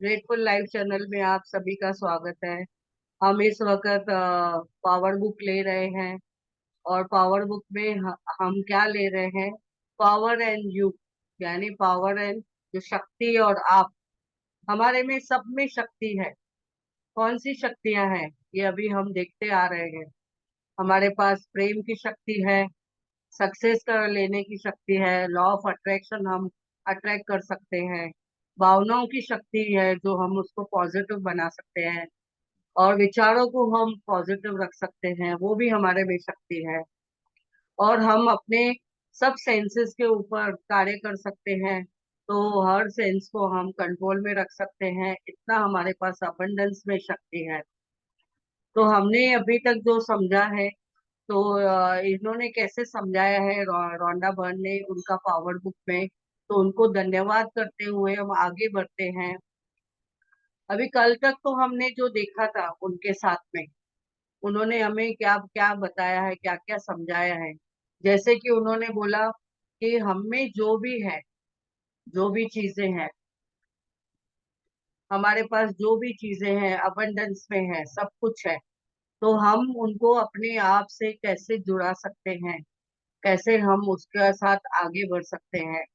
Grateful live channel में आप सभी का स्वागत है। हम इस वक्त पावर बुक ले रहे हैं। और पावर बुक में हम क्या ले रहे हैं? पावर एंड यू, यानी पावर एंड जो शक्ति और आप। हमारे में सब में शक्ति है। कौन सी शक्तियां हैं ये अभी हम देखते आ रहे हैं। हमारे पास प्रेम की शक्ति है, सक्सेस कर लेने की शक्ति है, लॉ ऑफ अट्रैक्शन हम अट्रैक्ट कर सकते हैं। भावनाओं की शक्ति है जो हम उसको पॉजिटिव बना सकते हैं, और विचारों को हम पॉजिटिव रख सकते हैं, वो भी हमारे में शक्ति है। और हम अपने सब सेंसेस के ऊपर कार्य कर सकते हैं, तो हर सेंस को हम कंट्रोल में रख सकते हैं। इतना हमारे पास अबंडेंस में शक्ति है। तो हमने अभी तक जो समझा है, तो इन्होंने कैसे समझाया है रोंडा बर्न ने उनका पावर बुक में, तो उनको धन्यवाद करते हुए हम आगे बढ़ते हैं। अभी कल तक तो हमने जो देखा था उनके साथ में, उन्होंने हमें क्या क्या बताया है, क्या क्या समझाया है। जैसे कि उन्होंने बोला कि हम में जो भी है, जो भी चीजें हैं, हमारे पास जो भी चीजें हैं अबंडेंस में है, सब कुछ है। तो हम उनको अपने आप से कैसे जुड़ा सकते हैं, कैसे हम उसके साथ आगे बढ़ सकते हैं,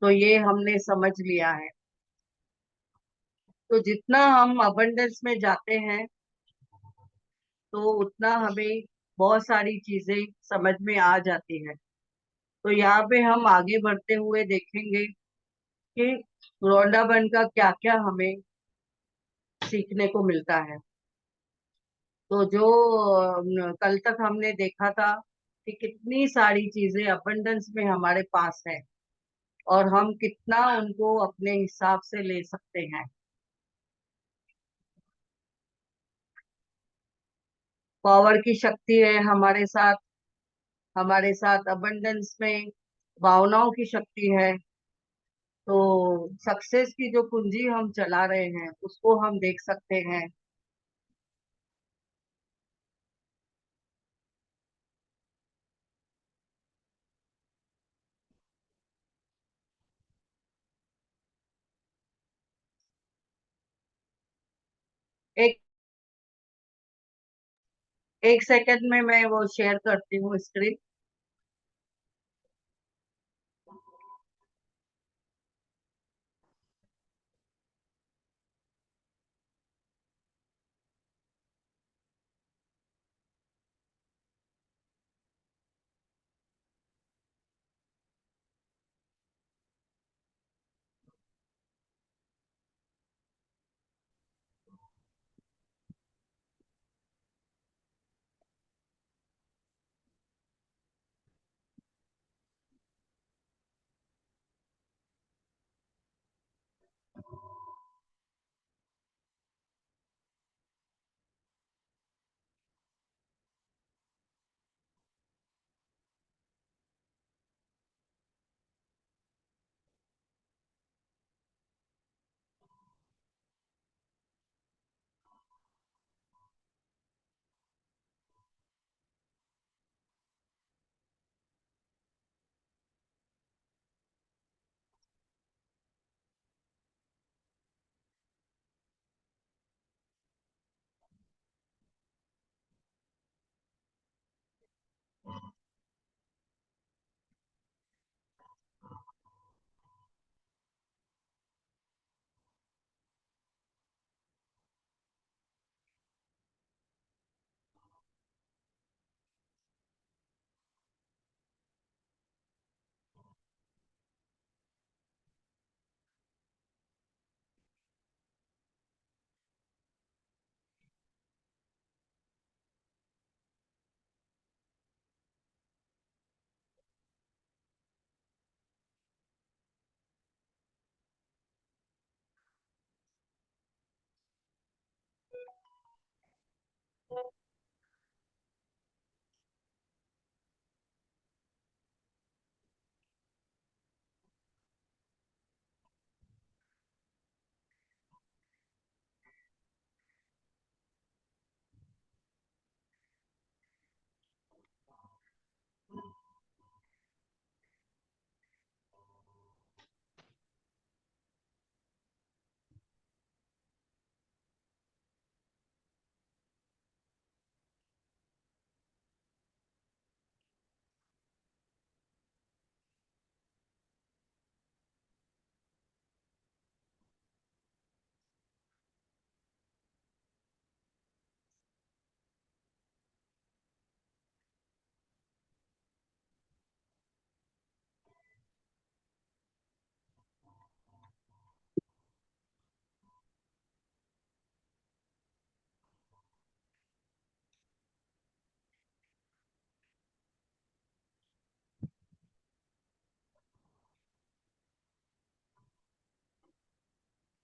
तो ये हमने समझ लिया है। तो जितना हम अबंडेंस में जाते हैं, तो उतना हमें बहुत सारी चीजें समझ में आ जाती है। तो यहाँ पे हम आगे बढ़ते हुए देखेंगे कि रौंडाबन का क्या क्या हमें सीखने को मिलता है। तो जो कल तक हमने देखा था कि कितनी सारी चीजें अबंडेंस में हमारे पास है, और हम कितना उनको अपने हिसाब से ले सकते हैं। पावर की शक्ति है हमारे साथ, हमारे साथ अबंडेंस में भावनाओं की शक्ति है। तो सक्सेस की जो कुंजी हम चला रहे हैं उसको हम देख सकते हैं। एक एक सेकंड में मैं वो शेयर करती हूँ screen.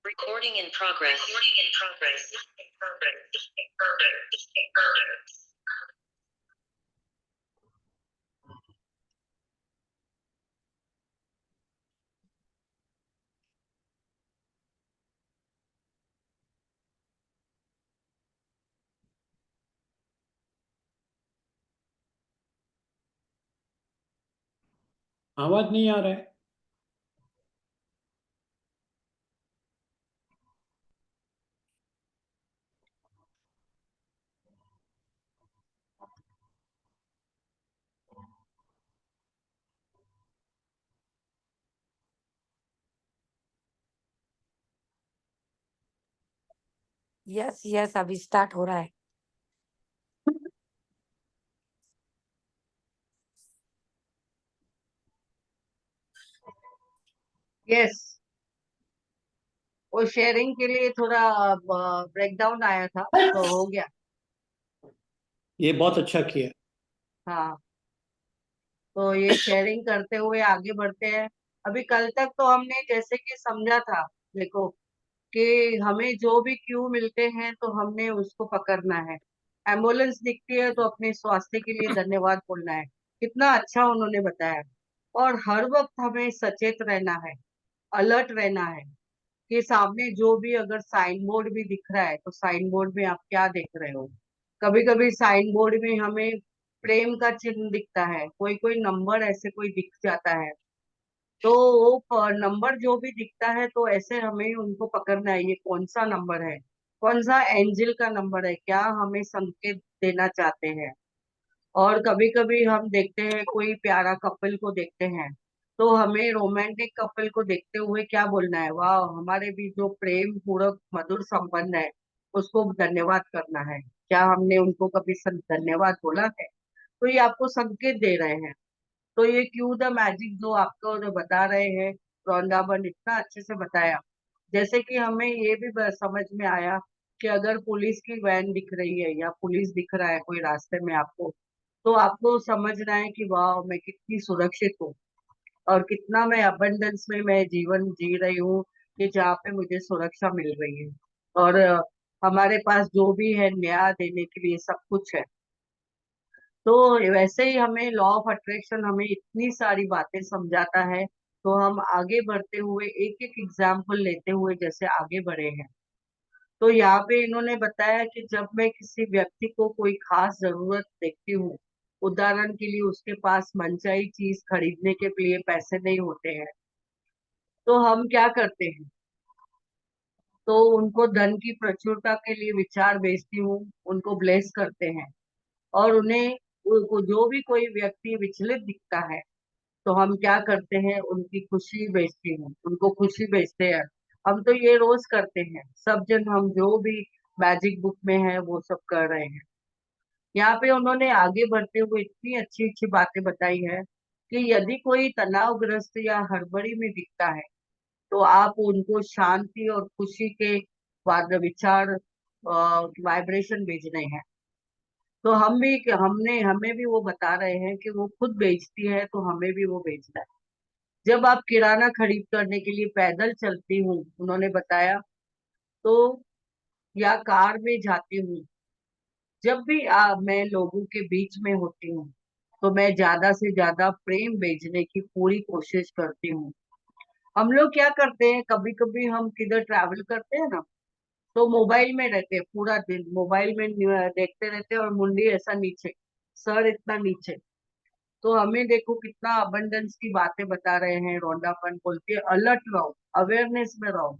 Recording in progress. Recording in progress. progress. आवाज नहीं आ रहा है। यस यस अभी स्टार्ट हो रहा है। यस, वो शेयरिंग के लिए थोड़ा ब्रेकडाउन आया था तो हो गया। ये बहुत अच्छा किया। हाँ, तो ये शेयरिंग करते हुए आगे बढ़ते हैं। अभी कल तक तो हमने जैसे कि समझा था, देखो, कि हमें जो भी क्यू मिलते हैं तो हमने उसको पकड़ना है। एम्बुलेंस दिखती है तो अपने स्वास्थ्य के लिए धन्यवाद बोलना है। कितना अच्छा उन्होंने बताया। और हर वक्त हमें सचेत रहना है, अलर्ट रहना है कि सामने जो भी अगर साइन बोर्ड भी दिख रहा है तो साइन बोर्ड में आप क्या देख रहे हो। कभी कभी साइन बोर्ड में हमें प्रेम का चिन्ह दिखता है, कोई कोई नंबर ऐसे कोई दिख जाता है। तो वो नंबर जो भी दिखता है तो ऐसे हमें उनको पकड़ना है, ये कौन सा नंबर है, कौन सा एंजल का नंबर है, क्या हमें संकेत देना चाहते हैं। और कभी कभी हम देखते हैं कोई प्यारा कपल को देखते हैं तो हमें रोमांटिक कपल को देखते हुए क्या बोलना है, वाह, हमारे बीच जो प्रेम पूर्वक मधुर संबंध है उसको धन्यवाद करना है। क्या हमने उनको कभी धन्यवाद बोला है? तो ये आपको संकेत दे रहे हैं। तो ये क्यू द मैजिक जो आपको जो बता रहे हैं, वृंदावन इतना अच्छे से बताया। जैसे कि हमें ये भी समझ में आया कि अगर पुलिस की वैन दिख रही है या पुलिस दिख रहा है कोई रास्ते में आपको, तो आपको समझना है कि वाह, मैं कितनी सुरक्षित हूँ और कितना मैं अबंडेंस में मैं जीवन जी रही हूँ, कि जहाँ पे मुझे सुरक्षा मिल रही है। और हमारे पास जो भी है न्याय देने के लिए सब कुछ है। तो वैसे ही हमें लॉ ऑफ अट्रैक्शन हमें इतनी सारी बातें समझाता है। तो हम आगे बढ़ते हुए एक एक एग्जाम्पल लेते हुए जैसे आगे बढ़े हैं, तो यहाँ पे इन्होंने बताया कि जब मैं किसी व्यक्ति को कोई खास जरूरत देखती हूँ, उदाहरण के लिए उसके पास मनचाही चीज खरीदने के लिए पैसे नहीं होते हैं, तो हम क्या करते हैं, तो उनको धन की प्रचुरता के लिए विचार भेजती हूँ, उनको ब्लेस करते हैं। और उन्हें जो भी कोई व्यक्ति विचलित दिखता है तो हम क्या करते हैं, उनकी खुशी बेचती हूँ, उनको खुशी बेचते हैं। हम तो ये रोज करते हैं सब जन, हम जो भी मैजिक बुक में है वो सब कर रहे हैं। यहाँ पे उन्होंने आगे बढ़ते हुए इतनी अच्छी अच्छी बातें बताई है कि यदि कोई तनावग्रस्त या हड़बड़ी में दिखता है तो आप उनको शांति और खुशी के बाद विचार वाइब्रेशन भेजने हैं। तो हम भी, हमने हमें भी वो बता रहे हैं कि वो खुद बेचती है तो हमें भी वो बेचना है। जब आप किराना खरीद करने के लिए पैदल चलती हूँ, उन्होंने बताया, तो या कार में जाती हूँ, जब भी मैं लोगों के बीच में होती हूँ तो मैं ज्यादा से ज्यादा प्रेम भेजने की पूरी कोशिश करती हूँ। हम लोग क्या करते हैं, कभी कभी हम किधर ट्रैवल करते हैं ना, तो मोबाइल में रहते हैं, पूरा दिन मोबाइल में देखते रहते हैं और मुंडी ऐसा नीचे, सर इतना नीचे। तो हमें देखो कितना अबंडेंस की बातें बता रहे हैं, रोंडापन बोल के अलर्ट रहो, अवेयरनेस में रहो।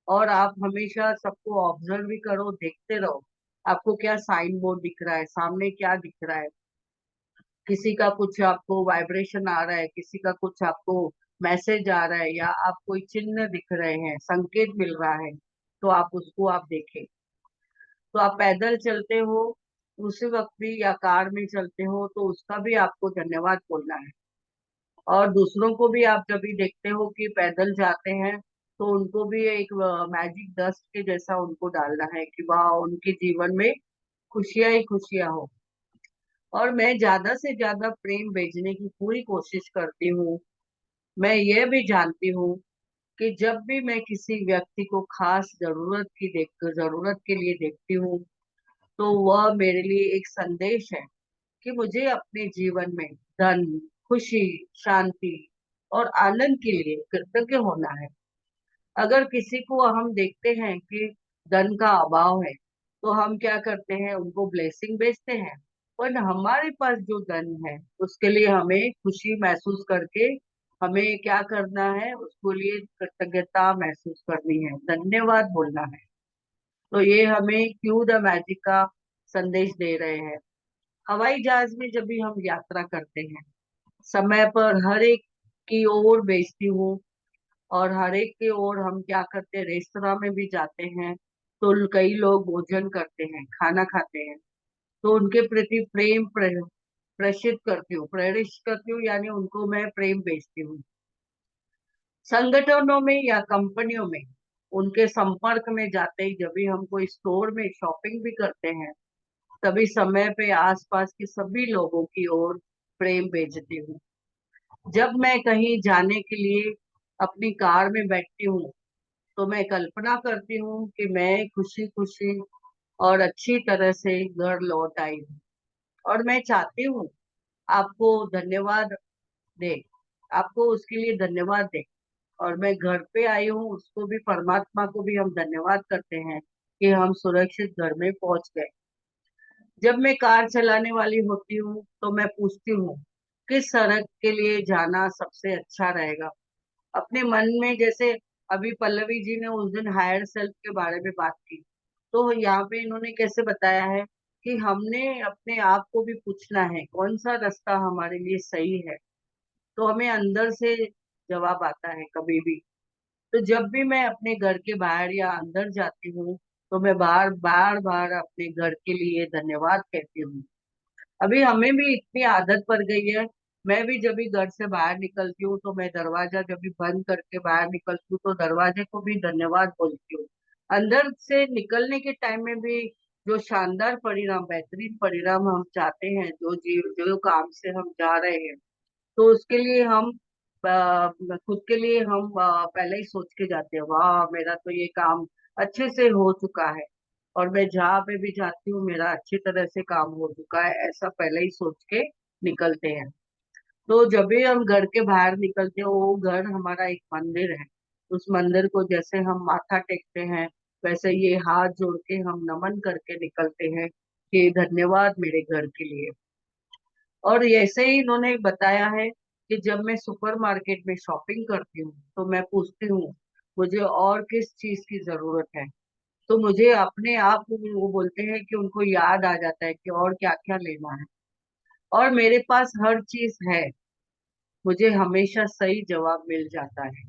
और आप हमेशा सबको ऑब्जर्व भी करो, देखते रहो आपको क्या साइन बोर्ड दिख रहा है, सामने क्या दिख रहा है। किसी का कुछ आपको वाइब्रेशन आ रहा है, किसी का कुछ आपको मैसेज आ रहा है, या आप कोई चिन्ह दिख रहे हैं, संकेत मिल रहा है, तो आप उसको आप देखें। तो आप पैदल चलते हो उसी वक्त भी या कार में चलते हो तो उसका भी आपको धन्यवाद बोलना है। और दूसरों को भी आप जब भी देखते हो कि पैदल जाते हैं तो उनको भी एक मैजिक डस्ट के जैसा उनको डालना है कि वाह, उनके जीवन में खुशियां ही खुशियां हो। और मैं ज्यादा से ज्यादा प्रेम भेजने की पूरी कोशिश करती हूँ। मैं ये भी जानती हूँ कि जब भी मैं किसी व्यक्ति को खास जरूरत के लिए देखती हूँ, तो वह मेरे लिए एक संदेश है कि मुझे अपने जीवन में धन, खुशी, शांति और आनंद के लिए कृतज्ञ होना है। अगर किसी को हम देखते हैं कि धन का अभाव है, तो हम क्या करते हैं, उनको ब्लेसिंग भेजते हैं। पर हमारे पास जो धन है, उसके लिए हमें खुशी महसूस करके हमें क्या करना है, उसके लिए कृतज्ञता महसूस करनी है, धन्यवाद बोलना है। तो ये हमें क्यू द मैजिक का संदेश दे रहे हैं। हवाई जहाज में जब भी हम यात्रा करते हैं, समय पर हर एक की ओर भेजती हूँ, और हर एक की ओर हम क्या करते हैं, रेस्तरां में भी जाते हैं, तो कई लोग भोजन करते हैं, खाना खाते हैं, तो उनके प्रति प्रेषित करती हूँ, यानी उनको मैं प्रेम भेजती हूँ। संगठनों में या कंपनियों में उनके संपर्क में जाते ही, जब भी हम कोई स्टोर में शॉपिंग भी करते हैं, तभी समय पे आसपास के सभी लोगों की ओर प्रेम भेजती हूँ। जब मैं कहीं जाने के लिए अपनी कार में बैठती हूँ, तो मैं कल्पना करती हूँ कि मैं खुशी खुशी और अच्छी तरह से घर लौट आई हूँ, और मैं चाहती हूँ आपको धन्यवाद दे आपको उसके लिए धन्यवाद दे। और मैं घर पे आई हूँ, उसको भी, परमात्मा को भी हम धन्यवाद करते हैं कि हम सुरक्षित घर में पहुंच गए। जब मैं कार चलाने वाली होती हूँ, तो मैं पूछती हूँ किस सड़क के लिए जाना सबसे अच्छा रहेगा। अपने मन में, जैसे अभी पल्लवी जी ने उस दिन हायर सेल्फ के बारे में बात की, तो यहाँ पे इन्होंने कैसे बताया है कि हमने अपने आप को भी पूछना है कौन सा रास्ता हमारे लिए सही है। तो हमें अंदर से जवाब आता है कभी भी। तो जब भी मैं अपने घर के बाहर या अंदर जाती हूँ, तो मैं बार बार बार अपने घर के लिए धन्यवाद कहती हूँ। अभी हमें भी इतनी आदत पड़ गई है। मैं भी जब भी घर से बाहर निकलती हूँ, तो मैं दरवाजा जब भी बंद करके बाहर निकलती हूँ, तो दरवाजे को भी धन्यवाद बोलती हूँ। अंदर से निकलने के टाइम में भी जो शानदार परिणाम, बेहतरीन परिणाम हम चाहते हैं, जो काम से हम जा रहे हैं, तो उसके लिए हम खुद के लिए हम पहले ही सोच के जाते हैं, वाह मेरा तो ये काम अच्छे से हो चुका है, और मैं जहाँ पे भी जाती हूँ मेरा अच्छी तरह से काम हो चुका है, ऐसा पहले ही सोच के निकलते हैं। तो जब भी हम घर के बाहर निकलते हैं, वो घर हमारा एक मंदिर है। उस मंदिर को जैसे हम माथा टेकते हैं, वैसे ये हाथ जोड़ के हम नमन करके निकलते हैं कि धन्यवाद मेरे घर के लिए। और ऐसे ही इन्होंने बताया है कि जब मैं सुपरमार्केट में शॉपिंग करती हूँ, तो मैं पूछती हूँ मुझे और किस चीज की जरूरत है। तो मुझे अपने आप वो बोलते हैं कि उनको याद आ जाता है कि और क्या क्या लेना है, और मेरे पास हर चीज है। मुझे हमेशा सही जवाब मिल जाता है।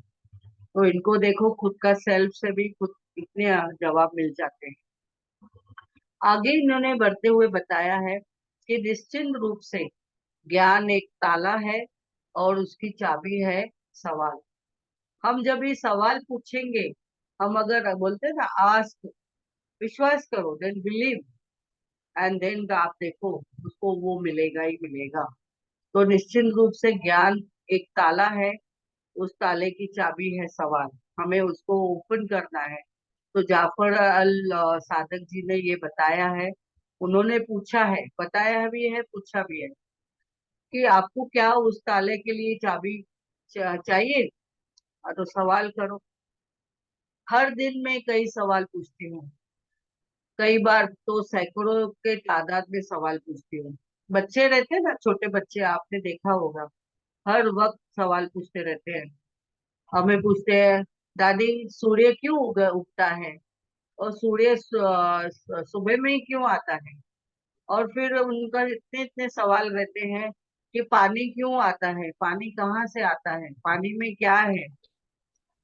तो इनको देखो, खुद का सेल्फ से भी खुद इतने जवाब मिल जाते हैं। आगे इन्होंने बढ़ते हुए बताया है कि निश्चित रूप से ज्ञान एक ताला है, और उसकी चाबी है सवाल। हम जब ये सवाल पूछेंगे, हम अगर बोलते हैं ना, आस्क, विश्वास करो, देन बिलीव, एंड देन आप देखो उसको वो मिलेगा ही मिलेगा। तो निश्चित रूप से ज्ञान एक ताला है, उस ताले की चाबी है सवाल। हमें उसको ओपन करना है। तो जाफर अल सादक जी ने ये बताया है, उन्होंने पूछा है, बताया भी है, पूछा भी है कि आपको क्या उस ताले के लिए चाबी चाहिए। तो सवाल करो। हर दिन मैं कई सवाल पूछती हूँ, कई बार तो सैकड़ों के तादाद में सवाल पूछती हूँ। बच्चे रहते हैं ना, छोटे बच्चे, आपने देखा होगा, हर वक्त सवाल पूछते रहते हैं। हमें पूछते हैं, दादी सूर्य क्यों उगता है, और सूर्य सुबह में ही क्यों आता है। और फिर उनका इतने इतने सवाल रहते हैं कि पानी क्यों आता है, पानी कहाँ से आता है, पानी में क्या है।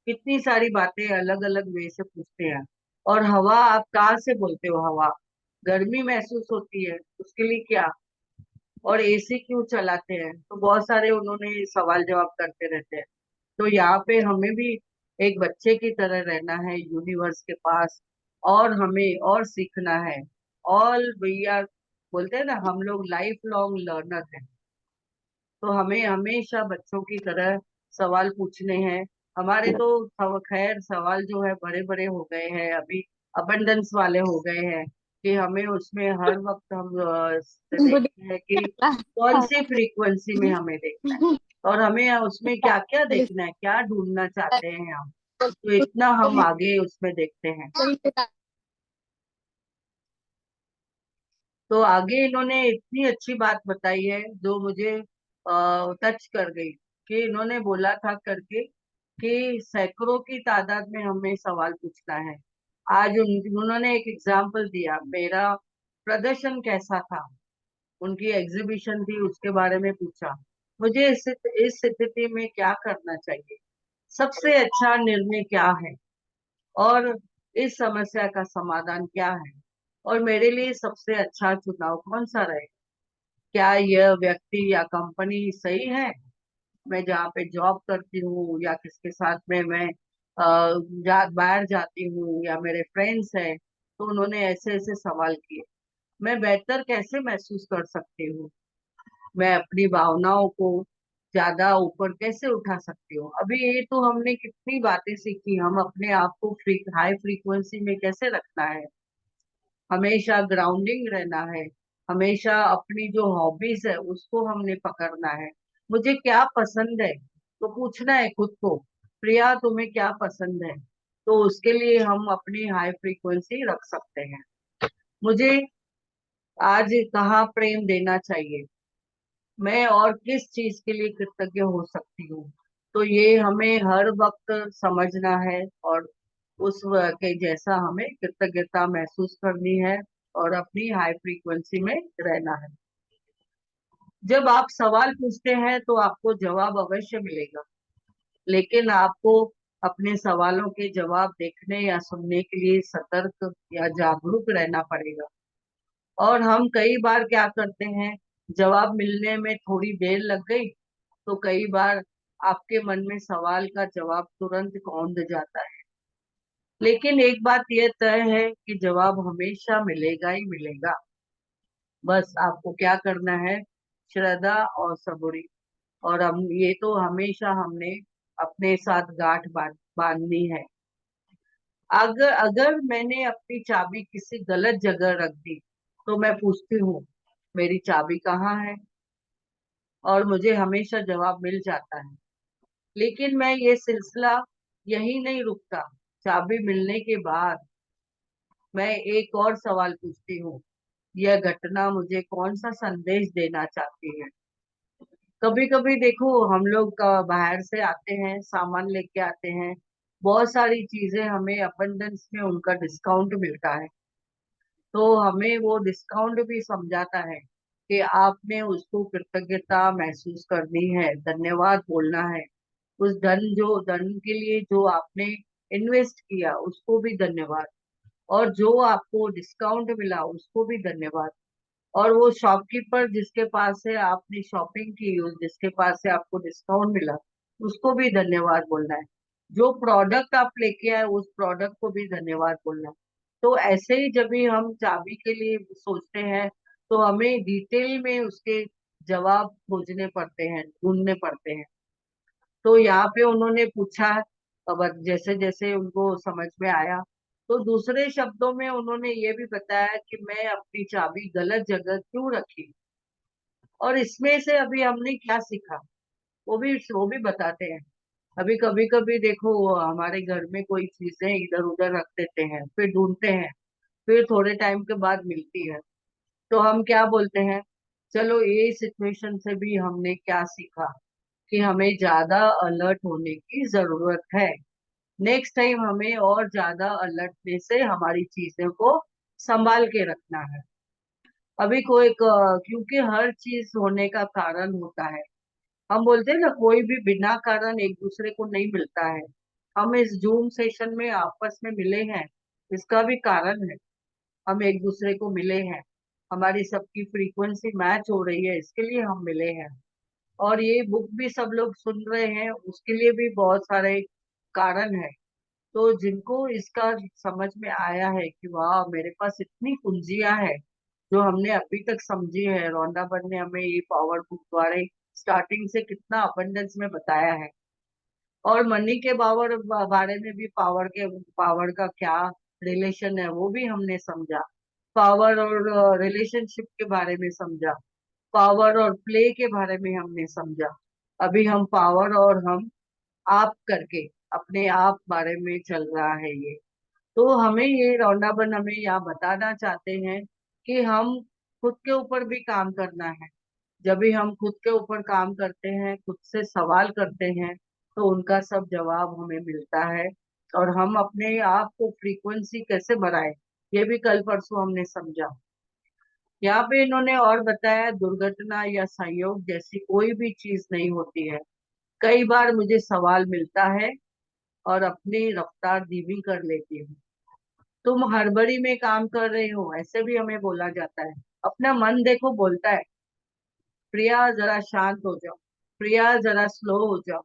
कितनी सारी बातें अलग अलग वे से पूछते हैं। और हवा, आप कहाँ से बोलते हो हवा, गर्मी महसूस होती है, उसके लिए क्या। और एसी क्यों चलाते हैं। तो बहुत सारे उन्होंने सवाल जवाब करते रहते हैं। तो यहाँ पे हमें भी एक बच्चे की तरह रहना है यूनिवर्स के पास, और हमें और सीखना है। ऑल वी आर, बोलते हैं ना, हम लोग लाइफ लॉन्ग लर्नर हैं। तो हमें हमेशा बच्चों की तरह सवाल पूछने हैं, हमारे तो खैर सवाल जो है बड़े बड़े हो गए हैं अभी, अबंडेंस वाले हो गए हैं कि हमें उसमें हर वक्त हम देखते हैं कि कौन सी फ्रीक्वेंसी में हमें देखना है और हमें उसमें क्या क्या देखना है, क्या ढूंढना चाहते हैं हम। तो इतना हम आगे उसमें देखते हैं। तो आगे इन्होंने इतनी अच्छी बात बताई है जो मुझे टच कर गई, कि इन्होंने बोला था करके कि सैकड़ों की तादाद में हमें सवाल पूछना है। आज उन्होंने एक एग्जाम्पल दिया, मेरा प्रदर्शन कैसा था, उनकी एग्जीबिशन थी उसके बारे में पूछा। मुझे इस स्थिति में क्या करना चाहिए, सबसे अच्छा निर्णय क्या है, और इस समस्या का समाधान क्या है, और मेरे लिए सबसे अच्छा चुनाव कौन सा रहे। क्या यह व्यक्ति या कंपनी सही है, मैं जहाँ पे जॉब करती हूँ, या किसके साथ में मैं बाहर जाती हूँ, या मेरे फ्रेंड्स हैं। तो उन्होंने ऐसे ऐसे सवाल किए। मैं बेहतर कैसे महसूस कर सकती हूँ, मैं अपनी भावनाओं को ज्यादा ऊपर कैसे उठा सकती हूँ। अभी ये तो हमने कितनी बातें सीखी, हम अपने आप को हाई फ्रीक्वेंसी में कैसे रखना है, हमेशा ग्राउंडिंग रहना है, हमेशा अपनी जो हॉबीज है उसको हमने पकड़ना है। मुझे क्या पसंद है, तो पूछना है खुद को, प्रिया तुम्हें क्या पसंद है, तो उसके लिए हम अपनी हाई फ्रीक्वेंसी रख सकते हैं। मुझे आज कहाँ प्रेम देना चाहिए, मैं और किस चीज के लिए कृतज्ञ हो सकती हूँ। तो ये हमें हर वक्त समझना है, और उस के जैसा हमें कृतज्ञता महसूस करनी है, और अपनी हाई फ्रीक्वेंसी में रहना है। जब आप सवाल पूछते हैं तो आपको जवाब अवश्य मिलेगा, लेकिन आपको अपने सवालों के जवाब देखने या सुनने के लिए सतर्क या जागरूक रहना पड़ेगा। और हम कई बार क्या करते हैं, जवाब मिलने में थोड़ी देर लग गई, तो कई बार आपके मन में सवाल का जवाब तुरंत कौंध जाता है। लेकिन एक बात यह तय है कि जवाब हमेशा मिलेगा ही मिलेगा। बस आपको क्या करना है, श्रद्धा और सबूरी। और हम ये तो हमेशा हमने अपने साथ गांठ बांधनी है। अगर अगर मैंने अपनी चाबी किसी गलत जगह रख दी, तो मैं पूछती हूँ मेरी चाबी कहाँ है, और मुझे हमेशा जवाब मिल जाता है। लेकिन मैं ये सिलसिला यही नहीं रुकता। चाबी मिलने के बाद मैं एक और सवाल पूछती हूँ, यह घटना मुझे कौन सा संदेश देना चाहती है। कभी कभी देखो, हम लोग बाहर से आते हैं, सामान लेके आते हैं, बहुत सारी चीजें हमें अबंडेंस में उनका डिस्काउंट मिलता है। तो हमें वो डिस्काउंट भी समझाता है कि आपने उसको कृतज्ञता महसूस करनी है, धन्यवाद बोलना है। उस धन के लिए जो आपने इन्वेस्ट किया उसको भी धन्यवाद, और जो आपको डिस्काउंट मिला उसको भी धन्यवाद, और वो शॉपकीपर जिसके पास से आपने शॉपिंग की, जिसके पास से आपको डिस्काउंट मिला, उसको भी धन्यवाद बोलना है। जो प्रोडक्ट आप लेके आए उस प्रोडक्ट को भी धन्यवाद बोलना है। तो ऐसे ही जब भी हम चाबी के लिए सोचते हैं, तो हमें डिटेल में उसके जवाब खोजने पड़ते हैं, ढूंढने पड़ते हैं। तो यहाँ पे उन्होंने पूछा, अब जैसे जैसे उनको समझ में आया, तो दूसरे शब्दों में उन्होंने ये भी बताया कि मैं अपनी चाबी गलत जगह क्यों रखी, और इसमें से अभी हमने क्या सीखा, वो भी बताते हैं। अभी कभी कभी देखो, हमारे घर में कोई चीजें इधर उधर रख देते हैं, फिर ढूंढते हैं, फिर थोड़े टाइम के बाद मिलती है। तो हम क्या बोलते हैं, चलो ये सिचुएशन से भी हमने क्या सीखा, कि हमें ज्यादा अलर्ट होने की जरूरत है। नेक्स्ट टाइम हमें और ज्यादा अलर्टनेस से हमारी चीजों को संभाल के रखना है। अभी क्योंकि हर चीज होने का कारण होता है। हम बोलते हैं ना, कोई भी बिना कारण एक दूसरे को नहीं मिलता है। हम इस जूम सेशन में आपस में मिले हैं, इसका भी कारण है। हम एक दूसरे को मिले हैं, हमारी सबकी फ्रीक्वेंसी मैच हो रही है, इसके लिए हम मिले हैं। और ये बुक भी सब लोग सुन रहे हैं, उसके लिए भी बहुत सारे कारण है। तो जिनको इसका समझ में आया है कि वाह, मेरे पास इतनी कुंजियां है जो हमने अभी तक समझी है, रोंडा बन ने हमें ये पावर बुक द्वारा स्टार्टिंग से कितना अबंडेंस में बताया है। और मनी के बारे में भी पावर का क्या रिलेशन है वो भी हमने समझा। पावर और रिलेशनशिप के बारे में समझा। पावर और प्ले के बारे में हमने समझा। अभी हम पावर और हम आप करके अपने आप बारे में चल रहा है ये। तो हमें ये रौंडाबन हमें यहाँ बताना चाहते हैं कि हम खुद के ऊपर भी काम करना है। जब भी हम खुद के ऊपर काम करते हैं, खुद से सवाल करते हैं, तो उनका सब जवाब हमें मिलता है। और हम अपने आप को फ्रीक्वेंसी कैसे बढ़ाएं, ये भी कल परसों हमने समझा। यहाँ पे इन्होंने और बताया, दुर्घटना या संयोग जैसी कोई भी चीज नहीं होती है। कई बार मुझे सवाल मिलता है और अपनी रफ्तार धीमी कर लेती हूँ। तुम हड़बड़ी में काम कर रहे हो, ऐसे भी हमें बोला जाता है। अपना मन देखो बोलता है, प्रिया जरा शांत हो जाओ, प्रिया जरा स्लो हो जाओ।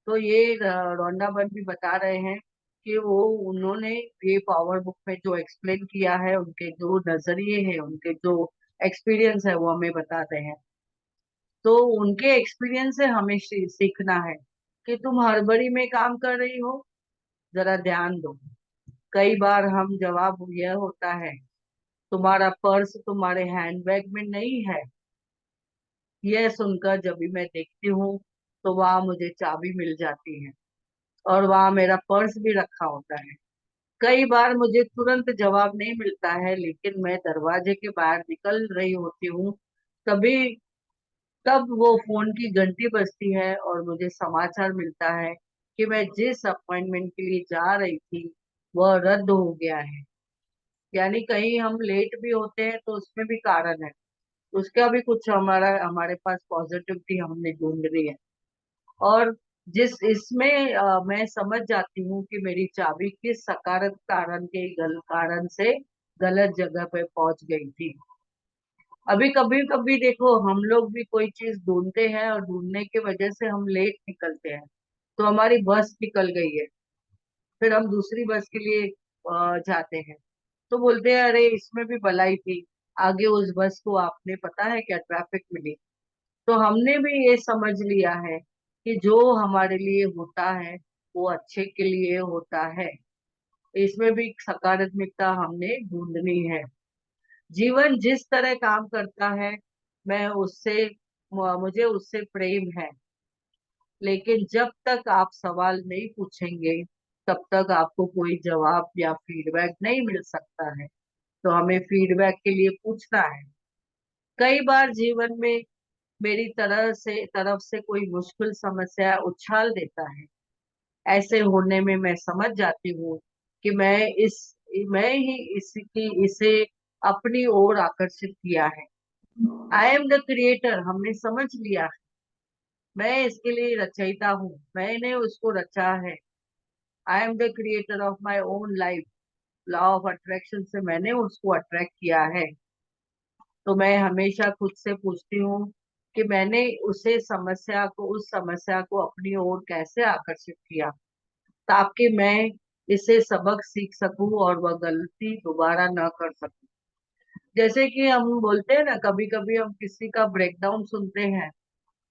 तो ये रोंडाबन भी बता रहे हैं कि वो उन्होंने ये पावर बुक में जो एक्सप्लेन किया है, उनके जो नजरिए हैं, उनके जो एक्सपीरियंस है, वो हमें बताते हैं। तो उनके एक्सपीरियंस से हमें सीखना है कि तुम हड़बड़ी में काम कर रही हो, जरा ध्यान दो। कई बार हम जवाब यह होता है, तुम्हारा पर्स तुम्हारे हैंडबैग में नहीं है। यह सुनकर जब भी मैं देखती हूँ, तो वहां मुझे चाबी मिल जाती है और वहां मेरा पर्स भी रखा होता है। कई बार मुझे तुरंत जवाब नहीं मिलता है, लेकिन मैं दरवाजे के बाहर निकल रही होती हूँ, तभी तब वो फोन की घंटी बजती है और मुझे समाचार मिलता है कि मैं जिस अपॉइंटमेंट के लिए जा रही थी वह रद्द हो गया है। यानी कहीं हम लेट भी होते हैं तो उसमें भी कारण है, उसका भी कुछ हमारे पास पॉजिटिविटी हमने ढूंढनी है। और जिस इसमें मैं समझ जाती हूँ कि मेरी चाबी किस सकारात्मक कारण से गलत जगह पे पहुंच गई थी। अभी कभी कभी देखो, हम लोग भी कोई चीज ढूंढते हैं और ढूंढने की वजह से हम लेट निकलते हैं, तो हमारी बस निकल गई है, फिर हम दूसरी बस के लिए जाते हैं, तो बोलते हैं अरे इसमें भी भलाई थी, आगे उस बस को आपने पता है क्या ट्रैफिक मिली। तो हमने भी ये समझ लिया है कि जो हमारे लिए होता है वो अच्छे के लिए होता है। इसमें भी सकारात्मकता हमने ढूंढनी है। जीवन जिस तरह काम करता है, मैं उससे मुझे उससे प्रेम है। लेकिन जब तक आप सवाल नहीं पूछेंगे, तब तक आपको कोई जवाब या फीडबैक नहीं मिल सकता है। तो हमें फीडबैक के लिए पूछना है। कई बार जीवन में मेरी तरफ से कोई मुश्किल समस्या उछाल देता है। ऐसे होने में मैं समझ जाती हूँ कि मैं ही इसे अपनी ओर आकर्षित किया है। आई एम द क्रिएटर, हमने समझ लिया है। मैं इसके लिए रचयिता हूँ, मैंने उसको रचा है। I am the creator of my own life. Law of attraction से मैंने उसको अट्रैक्ट किया है। तो मैं हमेशा खुद से पूछती हूँ कि मैंने उस समस्या को अपनी ओर कैसे आकर्षित किया, ताकि मैं इससे सबक सीख सकूं और वह गलती दोबारा न कर सकूं। जैसे कि हम बोलते हैं ना, कभी कभी हम किसी का ब्रेकडाउन सुनते हैं,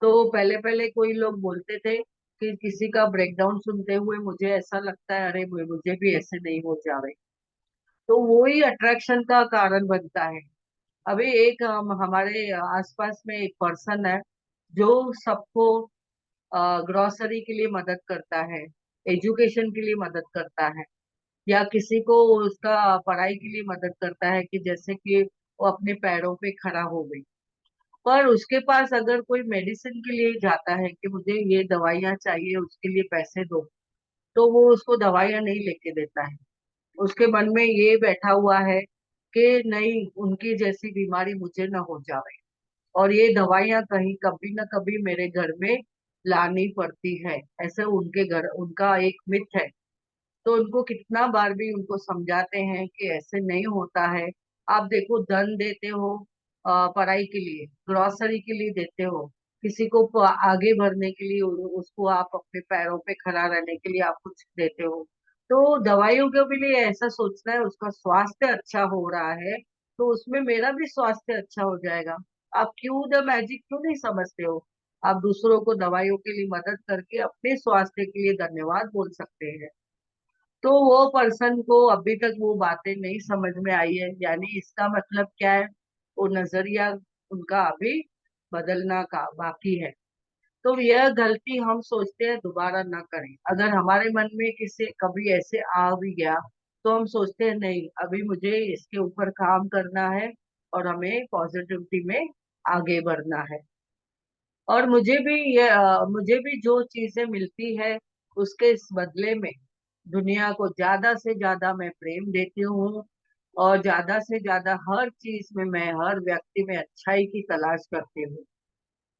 तो पहले पहले कोई लोग बोलते थे कि किसी का ब्रेकडाउन सुनते हुए मुझे ऐसा लगता है अरे मुझे भी ऐसे नहीं हो जावे। तो वो ही अट्रैक्शन का कारण बनता है। अभी एक हमारे आसपास में एक पर्सन है जो सबको ग्रोसरी के लिए मदद करता है, एजुकेशन के लिए मदद करता है, या किसी को उसका पढ़ाई के लिए मदद करता है, कि जैसे कि वो अपने पैरों पे खड़ा हो गई। पर उसके पास अगर कोई मेडिसिन के लिए जाता है कि मुझे ये दवाइयाँ चाहिए, उसके लिए पैसे दो, तो वो उसको दवाइयाँ नहीं लेके देता है। उसके मन में ये बैठा हुआ है कि नहीं, उनकी जैसी बीमारी मुझे न हो जाए, और ये दवाइयाँ कहीं कभी न कभी मेरे घर में लानी पड़ती है। ऐसे उनका एक मिथ है। तो उनको कितना बार भी उनको समझाते हैं कि ऐसे नहीं होता है। आप देखो, धन देते हो पढ़ाई के लिए, ग्रोसरी के लिए देते हो, किसी को आगे बढ़ने के लिए, उसको आप अपने पैरों पे खड़ा रहने के लिए आप कुछ देते हो। तो दवाइयों के भी लिए ऐसा सोचना है, उसका स्वास्थ्य अच्छा हो रहा है तो उसमें मेरा भी स्वास्थ्य अच्छा हो जाएगा। आप क्यों द मैजिक क्यों नहीं समझते हो? आप दूसरों को दवाइयों के लिए मदद करके अपने स्वास्थ्य के लिए धन्यवाद बोल सकते हैं। तो वो पर्सन को अभी तक वो बातें नहीं समझ में आई है, यानी इसका मतलब क्या है, वो नजरिया उनका अभी बदलना का बाकी है। तो यह गलती हम सोचते हैं दोबारा ना करें। अगर हमारे मन में किसी कभी ऐसे आ भी गया तो हम सोचते हैं नहीं, अभी मुझे इसके ऊपर काम करना है और हमें पॉजिटिविटी में आगे बढ़ना है। और मुझे भी जो चीजें मिलती है उसके इस बदले में दुनिया को ज्यादा से ज्यादा मैं प्रेम देती हूँ, और ज्यादा से ज्यादा हर चीज में मैं हर व्यक्ति में अच्छाई की तलाश करती हूँ।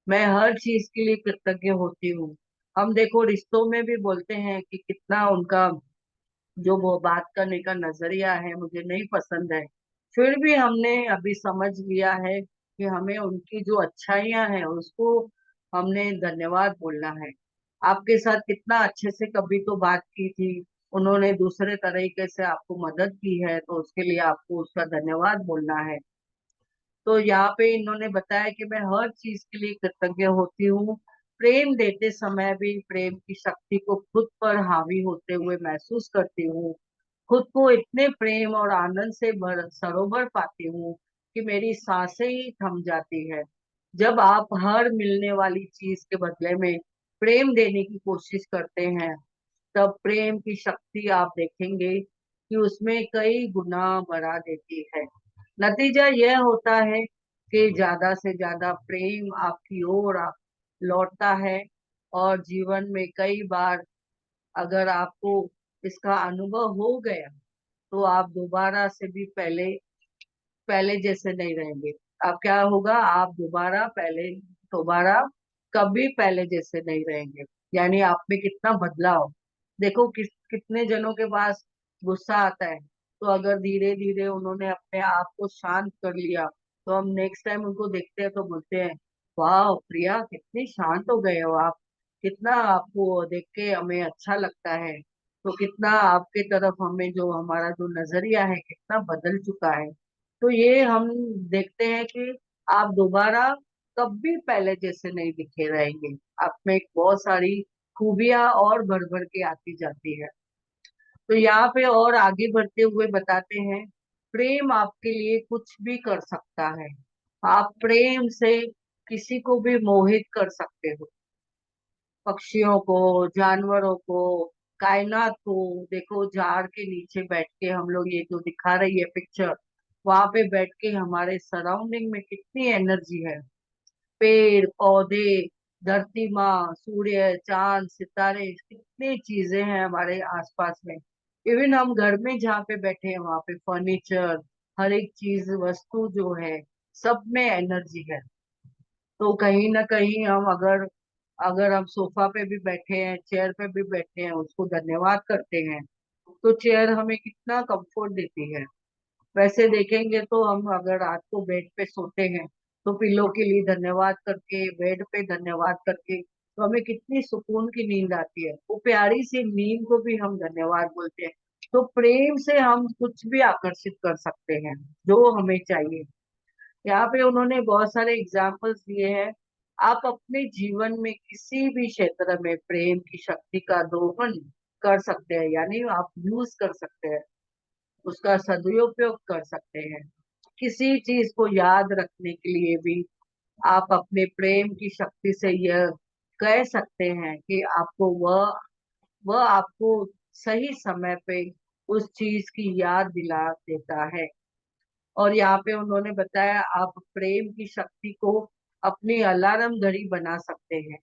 मैं हर चीज के लिए कृतज्ञ होती हूँ। हम देखो रिश्तों में भी बोलते हैं कि कितना उनका जो वो बात करने का नजरिया है मुझे नहीं पसंद है, फिर भी हमने अभी समझ लिया है कि हमें उनकी जो अच्छाइयां हैं उसको हमने धन्यवाद बोलना है। आपके साथ कितना अच्छे से कभी तो बात की थी, उन्होंने दूसरे तरीके से आपको मदद की है, तो उसके लिए आपको उसका धन्यवाद बोलना है। तो यहाँ पे इन्होंने बताया कि मैं हर चीज के लिए कृतज्ञ होती हूँ। प्रेम देते समय भी प्रेम की शक्ति को खुद पर हावी होते हुए महसूस करती हूँ। खुद को इतने प्रेम और आनंद से भर सरोवर पाती हूँ कि मेरी सांसें ही थम जाती है। जब आप हर मिलने वाली चीज के बदले में प्रेम देने की कोशिश करते हैं, तब प्रेम की शक्ति आप देखेंगे कि उसमें कई गुना बढ़ा देती है। नतीजा यह होता है कि ज्यादा से ज्यादा प्रेम आपकी ओर लौटता है। और जीवन में कई बार अगर आपको इसका अनुभव हो गया तो आप दोबारा से भी पहले पहले जैसे नहीं रहेंगे। अब क्या होगा, आप दोबारा कभी पहले जैसे नहीं रहेंगे। यानी आप में कितना बदलाव। देखो कितने जनों के पास गुस्सा आता है, तो अगर धीरे धीरे उन्होंने अपने आप को शांत कर लिया तो हम नेक्स्ट टाइम उनको देखते हैं तो बोलते हैं, वाह प्रिया कितनी शांत हो गए हो आप, कितना आपको देख के हमें अच्छा लगता है। तो कितना आपके तरफ हमें जो हमारा जो नजरिया है कितना बदल चुका है। तो ये हम देखते हैं कि आप दोबारा कभी पहले जैसे नहीं दिखे रहेंगे। आप में एक बहुत सारी खूबियां और भर भर के आती जाती है। तो यहाँ पे और आगे बढ़ते हुए बताते हैं, प्रेम आपके लिए कुछ भी कर सकता है। आप प्रेम से किसी को भी मोहित कर सकते हो, पक्षियों को, जानवरों को, कायनात को। देखो झाड़ के नीचे बैठ के हम लोग, ये जो दिखा रही है पिक्चर, वहां पे बैठ के हमारे सराउंडिंग में कितनी एनर्जी है। पेड़ पौधे, धरती माँ, सूर्य, चांद, सितारे, कितनी चीजें हैं हमारे आसपास में। इवन हम घर में जहाँ पे बैठे हैं वहां पे फर्नीचर, हर एक चीज वस्तु जो है, सब में एनर्जी है। तो कहीं ना कहीं हम अगर अगर हम सोफा पे भी बैठे हैं, चेयर पे भी बैठे हैं, उसको धन्यवाद करते हैं, तो चेयर हमें कितना कंफर्ट देती है। वैसे देखेंगे तो हम अगर रात को बेड पे सोते हैं तो पिल्लो के लिए धन्यवाद करके, बेड पे धन्यवाद करके, तो हमें कितनी सुकून की नींद आती है। वो प्यारी सी नींद को भी हम धन्यवाद बोलते हैं। तो प्रेम से हम कुछ भी आकर्षित कर सकते हैं जो हमें चाहिए। यहाँ पे उन्होंने बहुत सारे एग्जाम्पल्स दिए हैं। आप अपने जीवन में किसी भी क्षेत्र में प्रेम की शक्ति का दोहन कर सकते हैं, यानी आप यूज कर सकते हैं, उसका सदुपयोग कर सकते हैं। किसी चीज को याद रखने के लिए भी आप अपने प्रेम की शक्ति से यह कह सकते हैं कि आपको वह आपको सही समय पे उस चीज की याद दिला देता है। और यहाँ पे उन्होंने बताया आप प्रेम की शक्ति को अपनी अलार्म घड़ी बना सकते हैं।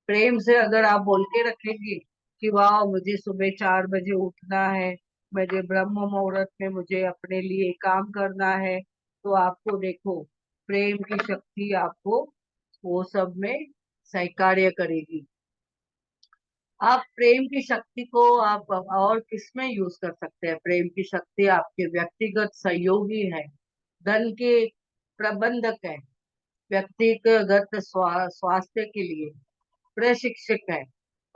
प्रेम से अगर आप बोल के रखेंगे कि वाह मुझे सुबह 4 बजे उठना है, मुझे ब्रह्म मुहूर्त में मुझे अपने लिए काम करना है, तो आपको देखो प्रेम की शक्ति आपको वो सब में सहकार्य करेगी। आप प्रेम की शक्ति को आप और किसमें यूज कर सकते हैं? प्रेम की शक्ति आपके व्यक्तिगत सहयोगी है, धन के प्रबंधक है, व्यक्तिगत स्वास्थ्य के लिए प्रशिक्षक है,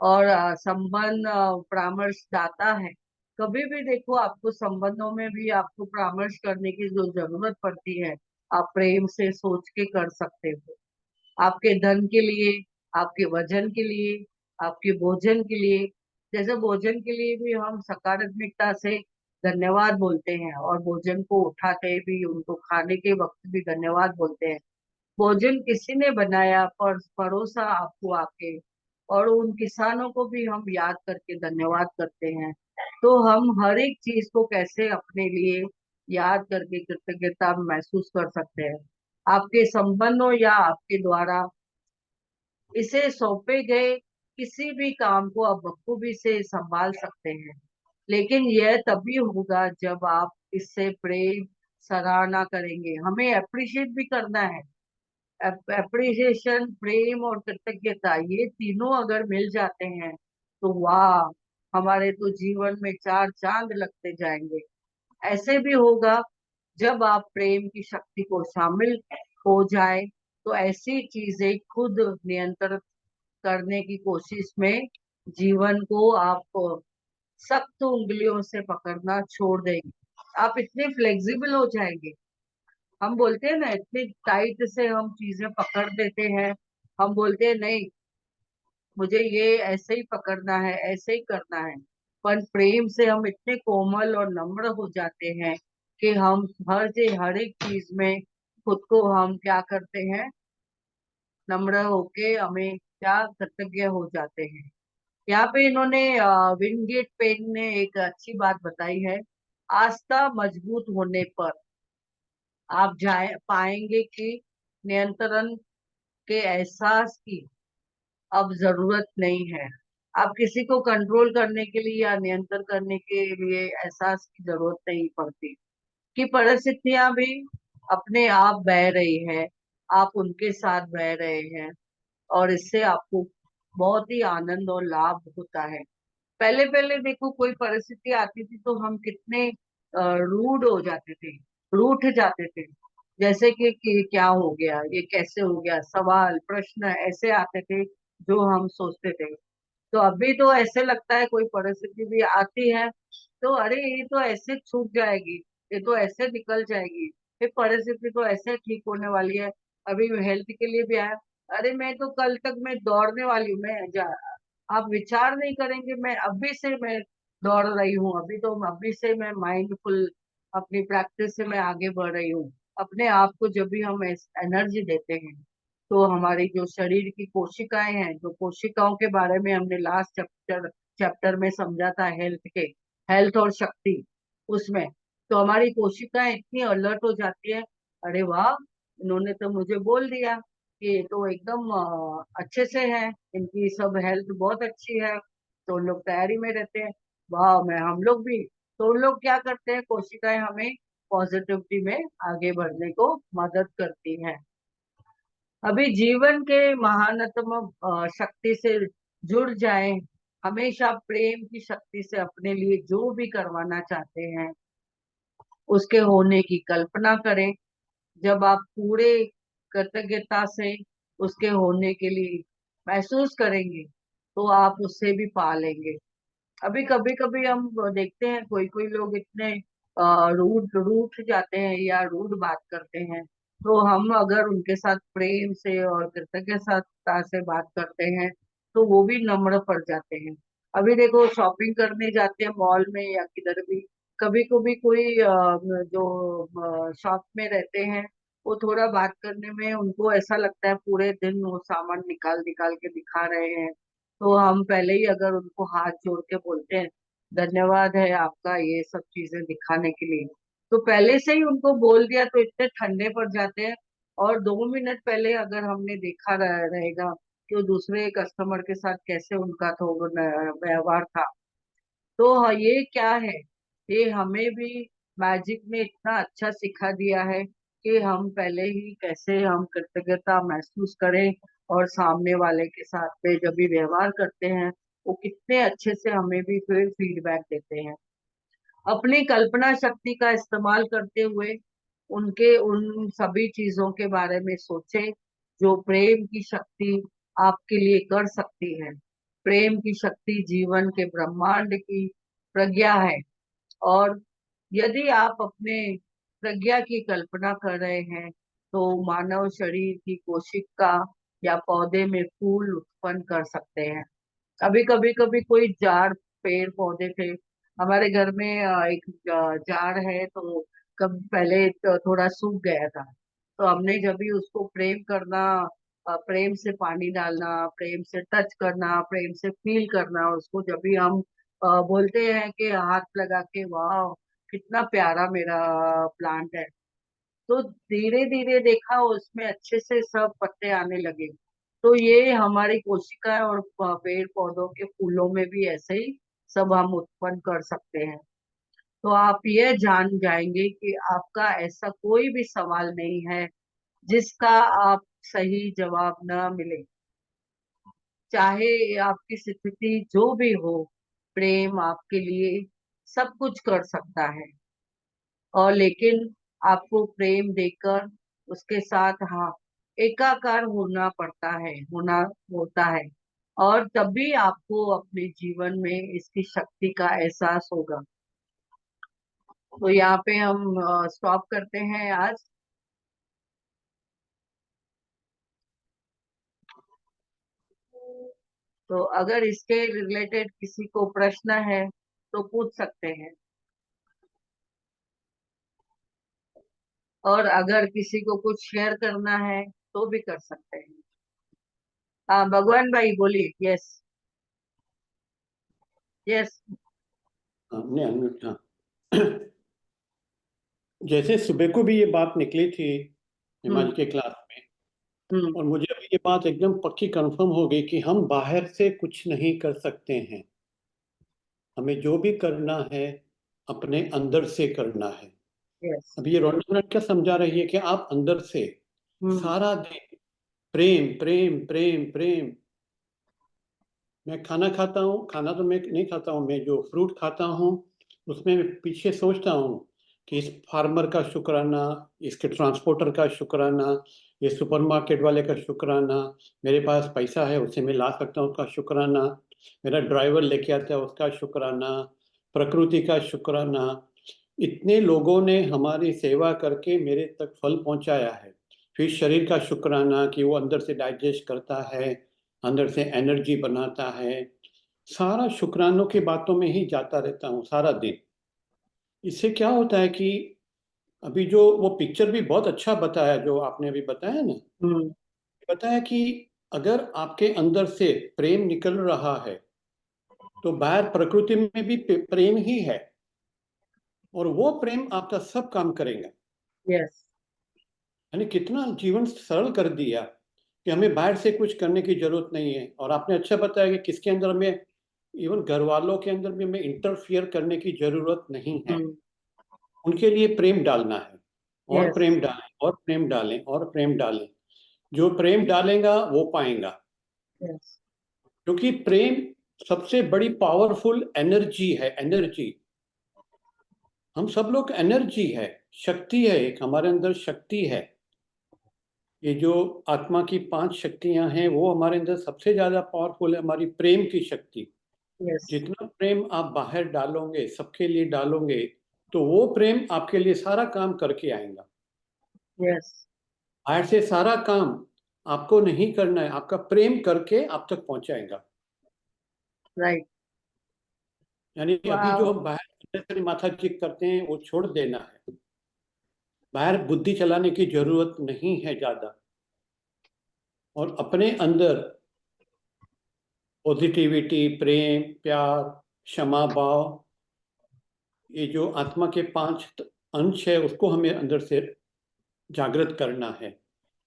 और संबंध परामर्शदाता है। कभी भी देखो आपको संबंधों में भी आपको परामर्श करने की जो जरूरत पड़ती है, आप प्रेम से सोच के कर सकते हो। आपके धन के लिए, आपके वजन के लिए, आपके भोजन के लिए। जैसे भोजन के लिए भी हम सकारात्मकता से धन्यवाद बोलते हैं, और भोजन को उठाते भी, उनको खाने के वक्त भी धन्यवाद बोलते हैं। भोजन किसी ने बनाया, पर परोसा आपको आके, और उन किसानों को भी हम याद करके धन्यवाद करते हैं। तो हम हर एक चीज को कैसे अपने लिए याद करके कृतज्ञता महसूस कर सकते हैं। आपके संबंधों या आपके द्वारा इसे सौंपे गए किसी भी काम को आप बखूबी से संभाल सकते हैं। लेकिन यह तभी होगा जब आप इससे प्रेम, सराहना करेंगे। हमें अप्रिशिएट भी करना है। एप्रिसिएशन, प्रेम और कृतज्ञता, ये तीनों अगर मिल जाते हैं तो वाह, हमारे तो जीवन में चार चांद लगते जाएंगे। ऐसे भी होगा जब आप प्रेम की शक्ति को शामिल हो जाए, तो ऐसी चीजें खुद नियंत्रित करने की कोशिश में जीवन को आप सख्त उंगलियों से पकड़ना छोड़ देंगे। आप इतने फ्लेक्सिबल हो जाएंगे। हम बोलते हैं ना, इतनी टाइट से हम चीजें पकड़ देते हैं। हम बोलते हैं नहीं, मुझे ये ऐसे ही पकड़ना है, ऐसे ही करना है। पर प्रेम से हम इतने कोमल और नम्र हो जाते हैं कि हम हर एक चीज में खुद को हम क्या करते हैं, नम्र होके हमें क्या कृतज्ञ हो जाते हैं। यहाँ पे इन्होंने विनगेट पेन ने एक अच्छी बात बताई है। आस्था मजबूत होने पर आप जाए पाएंगे कि नियंत्रण के एहसास की अब जरूरत नहीं है। आप किसी को कंट्रोल करने के लिए या नियंत्रण करने के लिए एहसास की जरूरत नहीं पड़ती, कि परिस्थितियां भी अपने आप बह रही है, आप उनके साथ बह रहे हैं, और इससे आपको बहुत ही आनंद और लाभ होता है। पहले पहले देखो, कोई परिस्थिति आती थी तो हम कितने रूड हो जाते थे, रूठ जाते थे। जैसे कि क्या हो गया, ये कैसे हो गया, सवाल प्रश्न ऐसे आते थे जो हम सोचते थे। तो अभी तो ऐसे लगता है कोई परिस्थिति भी आती है तो अरे ये तो ऐसे छूट जाएगी, ये तो ऐसे निकल जाएगी, ये परिस्थिति तो ऐसे ठीक होने वाली है। अभी हेल्थ के लिए भी आया, अरे मैं तो कल तक मैं दौड़ने वाली हूँ, आप विचार नहीं करेंगे, मैं अभी से मैं दौड़ रही हूँ, अभी तो अभी से मैं माइंडफुल अपनी प्रैक्टिस से मैं आगे बढ़ रही हूँ। अपने आप को जब भी हम एनर्जी देते हैं, तो हमारी जो शरीर की कोशिकाएं हैं, जो कोशिकाओं के बारे में हमने लास्ट चैप्टर में समझा था, हेल्थ और शक्ति, उसमें तो हमारी कोशिकाएं इतनी अलर्ट हो जाती है। अरे वाह, इन्होंने तो मुझे बोल दिया कि ये तो एकदम अच्छे से है, इनकी सब हेल्थ बहुत अच्छी है, तो उन लोग तैयारी में रहते हैं। वाह, मैं हम लोग भी। तो उन लोग क्या करते हैं, कोशिकाएं हमें पॉजिटिविटी में आगे बढ़ने को मदद करती हैं। अभी जीवन के महानतम शक्ति से जुड़ जाए। हमेशा प्रेम की शक्ति से अपने लिए जो भी करवाना चाहते हैं उसके होने की कल्पना करें। जब आप पूरे कृतज्ञता से उसके होने के लिए महसूस करेंगे, तो आप उससे भी पा लेंगे। अभी कभी कभी हम देखते हैं कोई कोई लोग इतने रूठ रूठ जाते हैं या रूड बात करते हैं, तो हम अगर उनके साथ प्रेम से और कृतज्ञता से बात करते हैं तो वो भी नम्र पड़ जाते हैं। अभी देखो, शॉपिंग करने जाते हैं मॉल में या किधर भी, कभी कभी कोई जो शॉप में रहते हैं, वो थोड़ा बात करने में उनको ऐसा लगता है पूरे दिन वो सामान निकाल निकाल के दिखा रहे हैं, तो हम पहले ही अगर उनको हाथ जोड़ के बोलते हैं धन्यवाद है आपका ये सब चीजें दिखाने के लिए, तो पहले से ही उनको बोल दिया तो इतने ठंडे पड़ जाते हैं। और 2 मिनट पहले अगर हमने देखा रहेगा कि वो दूसरे कस्टमर के साथ कैसे उनका तो व्यवहार था, तो ये क्या है, ये हमें भी मैजिक ने इतना अच्छा सिखा दिया है कि हम पहले ही कैसे हम कृतज्ञता महसूस करें, और सामने वाले के साथ में जब भी व्यवहार करते हैं वो कितने अच्छे से हमें भी फिर फीडबैक देते हैं। अपनी कल्पना शक्ति का इस्तेमाल करते हुए उनके उन सभी चीजों के बारे में सोचें जो प्रेम की शक्ति आपके लिए कर सकती है। प्रेम की शक्ति जीवन के ब्रह्मांड की प्रज्ञा है, और यदि आप अपने प्रज्ञा की कल्पना कर रहे हैं तो मानव शरीर की कोशिका या पौधे में फूल उत्पन्न कर सकते हैं। कभी कभी कभी कोई झाड़, पेड़ पौधे थे हमारे घर में, एक झाड़ है तो कब पहले तो थोड़ा सूख गया था, तो हमने जब भी उसको प्रेम करना, प्रेम से पानी डालना, प्रेम से टच करना, प्रेम से फील करना उसको, जब भी हम बोलते हैं कि हाथ लगा के वाह कितना प्यारा मेरा प्लांट है, तो धीरे धीरे देखा उसमें अच्छे से सब पत्ते आने लगे। तो ये हमारी कोशिका और पेड़ पौधों के फूलों में भी ऐसे ही सब हम उत्पन्न कर सकते हैं। तो आप ये जान जाएंगे कि आपका ऐसा कोई भी सवाल नहीं है जिसका आप सही जवाब न मिले। चाहे आपकी स्थिति जो भी हो, प्रेम आपके लिए सब कुछ कर सकता है। और लेकिन आपको प्रेम देकर उसके साथ, हाँ, एकाकार होना पड़ता है, होना होता है, और तभी आपको अपने जीवन में इसकी शक्ति का एहसास होगा। तो यहाँ पे हम स्टॉप करते हैं आज। तो अगर इसके रिलेटेड किसी को प्रश्न है तो पूछ सकते हैं, और अगर किसी को कुछ शेयर करना है तो भी कर सकते हैं। हाँ भगवान भाई बोलिए। Yes, yes. हमने अनम्यूट, हाँ। जैसे सुबह को भी ये बात निकली थी हम्म, हिमांशु के क्लास में, हम्म। और मुझे अभी ये बात एकदम पक्की कंफर्म हो गई कि हम बाहर से कुछ नहीं कर सकते हैं। हमें जो भी करना है अपने अंदर से करना है। यस। अभी ये रोनित क्या समझा रही है कि आप अंदर से हम्म, सारा दिन प्रेम प्रेम प्रेम प्रेम। मैं खाना खाता हूँ, खाना तो मैं नहीं खाता हूँ, मैं जो फ्रूट खाता हूँ उसमें मैं पीछे सोचता हूँ कि इस फार्मर का शुक्राना, इसके ट्रांसपोर्टर का शुक्राना, ये सुपरमार्केट वाले का शुक्राना, मेरे पास पैसा है उसे मैं ला सकता हूँ उसका शुक्राना, मेरा ड्राइवर लेके आता है उसका शुक्राना, प्रकृति का शुक्राना। इतने लोगों ने हमारी सेवा करके मेरे तक फल पहुंचाया है। फिर शरीर का शुक्राना कि वो अंदर से डाइजेस्ट करता है, अंदर से एनर्जी बनाता है। सारा शुक्रानों की बातों में ही जाता रहता हूँ सारा दिन। इससे क्या होता है कि अभी जो वो पिक्चर भी बहुत अच्छा बताया जो आपने अभी बताया ना, हम्म। बताया कि अगर आपके अंदर से प्रेम निकल रहा है तो बाहर प्रकृति में भी प्रेम ही है, और वो प्रेम आपका सब काम करेगा। यस। यानी कितना जीवन सरल कर दिया कि हमें बाहर से कुछ करने की जरूरत नहीं है। और आपने अच्छा बताया कि किसके अंदर हमें, इवन घर वालों के अंदर भी हमें इंटरफियर करने की जरूरत नहीं है। हम्म। उनके लिए प्रेम डालना है, और यस। प्रेम डालें और प्रेम डालें और प्रेम डालें। जो प्रेम डालेगा वो पाएगा, यस। क्योंकि प्रेम सबसे बड़ी पावरफुल एनर्जी है। एनर्जी, हम सब लोग एनर्जी है, शक्ति है, एक हमारे अंदर शक्ति है। ये जो आत्मा की 5 शक्तियां हैं वो हमारे अंदर सबसे ज्यादा पावरफुल है, हमारी प्रेम की शक्ति। यस। जितना प्रेम आप बाहर डालोगे, सबके लिए डालोगे, तो वो प्रेम आपके लिए सारा काम करके आएगा। यस। बाहर से सारा काम आपको नहीं करना है, आपका प्रेम करके आप तक पहुंचाएगा। राइट। यानी अभी जो वाह। हम बाहर से माथा चिक करते हैं वो छोड़ देना है। बाहर बुद्धि चलाने की जरूरत नहीं है ज्यादा, और अपने अंदर पॉजिटिविटी, प्रेम, प्यार, क्षमा भाव, ये जो आत्मा के 5 अंश है उसको हमें अंदर से जागृत करना है।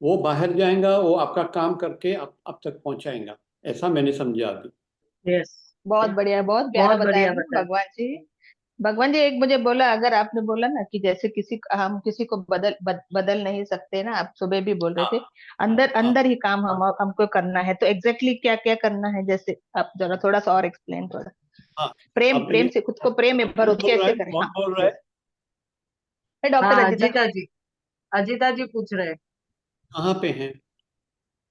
वो बाहर जाएगा, वो आपका काम करके आप तक पहुंचाएगा। ऐसा मैंने समझा अभी। यस। बहुत बढ़िया, बहुत प्यारा बहुत बताया बढ़िया ना बताया। भगवान जी। भगवान जी, एक मुझे बोला, अगर आपने बोला ना कि जैसे हम किसी को बदल नहीं सकते ना, आप सुबह भी बोल रहे थे, हाँ, अंदर हाँ, अंदर ही काम हमको करना है, तो एग्जैक्टली क्या क्या करना है, जैसे आप जरा थोड़ा सा और एक्सप्लेन थोड़ा। हाँ। प्रेम, अब प्रेम ये से खुद को प्रेम में भरो, कौन बोल रहा कैसे है, करें? कौन हाँ, बोल रहा है? यस। मैं डॉक्टर हाँ रजिता। अजीता जी, अजीता जी पूछ रहे हैं। कहाँ पे हैं?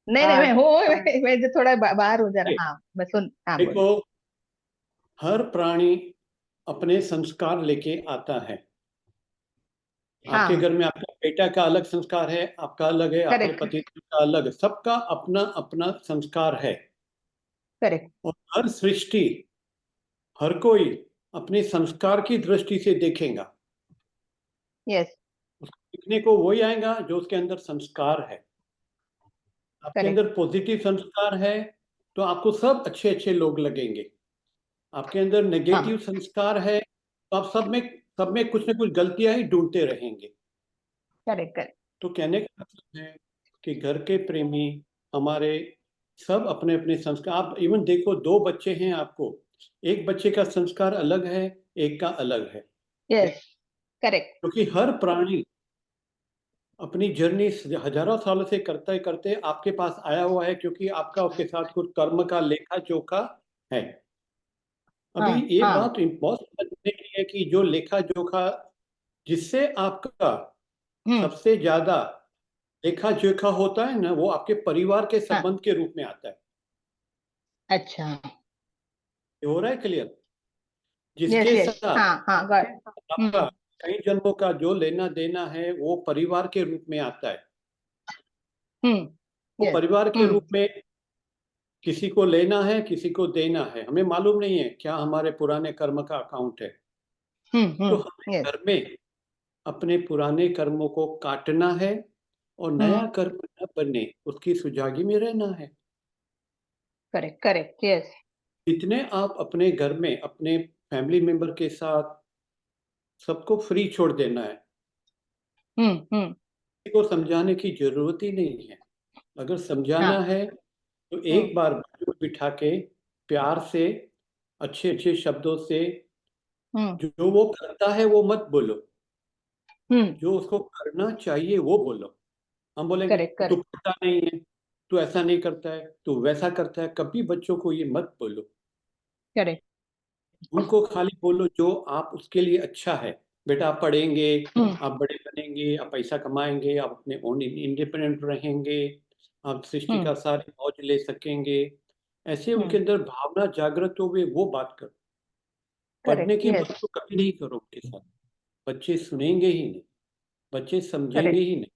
नहीं नहीं, हाँ। मैं मैं जो थोड़ा बाहर हो जा रहा, हाँ मैं सुन, हाँ बोलो। देखो, हर प्राणी अपने संस्कार लेके आता है। आपके हाँ घर में आपका बेटा का अलग संस्कार है, आपका अलग है, आपके करेक्ट पति का अलग है, सबका अपना अपना संस्कार है। करेक्ट और हर सृष्टि, हर कोई अपने संस्कार की दृष्टि से देखेगा। यस उसको दिखने को वही आएगा जो उसके अंदर संस्कार है। आपके करेक्ट अंदर पॉजिटिव संस्कार है तो आपको सब अच्छे अच्छे लोग लगेंगे। आपके अंदर नेगेटिव हाँ संस्कार है तो आप सब में कुछ ना कुछ गलतियां ही ढूंढते रहेंगे। करेक्ट करेक्ट तो कहने का मतलब है कि घर के प्रेमी हमारे सब अपने अपने संस्कार, आप इवन देखो 2 बच्चे हैं आपको, एक बच्चे का संस्कार अलग है, एक का अलग है। यस करेक्ट क्योंकि हर प्राणी अपनी जर्नी हजारों सालों से करते करते आपके पास आया हुआ है, क्योंकि आपका उसके साथ कुछ कर्म का लेखा जोखा है। अभी हाँ ये हाँ बात बहुत समझने की है कि जो लेखा जोखा जिससे आपका हम्म सबसे ज्यादा लेखा जोखा होता है ना, वो आपके परिवार के हाँ संबंध के रूप में आता है। अच्छा ये हो रहा है क्लियर? यस जिसके यस हाँ साथ हाँ गॉट आपका कई जन्मों का जो लेना देना है वो परिवार के रूप में आता है। हम्म वो यस परिवार के रूप में किसी को लेना है, किसी को देना है। हमें मालूम नहीं है क्या हमारे पुराने कर्म का अकाउंट है। तो हमें यस घर में अपने पुराने कर्मों को काटना है और नया कर्म न बने उसकी सुजागी में रहना है। करेक्ट करेक्ट यस जितने आप अपने घर में अपने फैमिली मेंबर के साथ सबको फ्री छोड़ देना है, हम्म किसी को समझाने की जरूरत ही नहीं है। अगर समझाना हाँ है तो हम्म एक बार बिठा के प्यार से अच्छे अच्छे शब्दों से, हम्म जो वो करता है वो मत बोलो, हम्म जो उसको करना चाहिए वो बोलो। हम बोलेंगे करेक्ट तू करेक्ट करता नहीं है, तू ऐसा नहीं करता है, तू वैसा करता है, कभी बच्चों को ये मत बोलो। करेक्ट उनको खाली बोलो जो आप उसके लिए अच्छा है। बेटा आप पढ़ेंगे, हम्म आप बड़े बनेंगे, आप पैसा कमाएंगे, आप अपने ओन इंडिपेंडेंट रहेंगे, आप सृष्टि हम्म का सारे मौज ले सकेंगे। ऐसे उनके हम्म अंदर भावना जागृत हो गई, वो बात करो। पढ़ने करेक्ट की बात यस तो कभी नहीं करो उनके साथ। बच्चे सुनेंगे ही नहीं, बच्चे समझेंगे करेक्ट ही नहीं,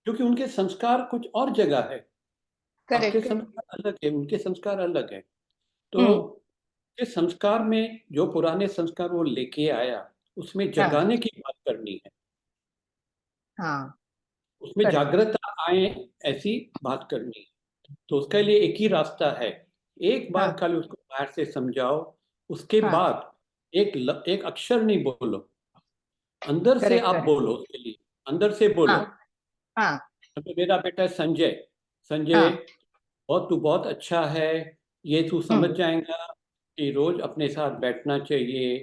क्योंकि उनके संस्कार कुछ और जगह है। आपके करेक्ट संस्कार अलग है, उनके संस्कार अलग है। तो हम्म इस संस्कार में जो पुराने संस्कार वो लेके आया, उसमें हाँ जगाने की बात करनी है, हाँ उसमें करेक्ट जागृतता आए, ऐसी बात करनी है। तो उसके लिए एक ही रास्ता है, एक बार हाँ खाली उसको बाहर से समझाओ। उसके हाँ बाद एक अक्षर नहीं बोलो, अंदर से करेक्ट आप करेक्ट बोलो उसके लिए, अंदर से हाँ बोलो। हाँ तो मेरा बेटा है संजय, संजय हाँ तू बहुत अच्छा है, ये तू समझ हम्म जाएगा कि रोज अपने साथ बैठना चाहिए,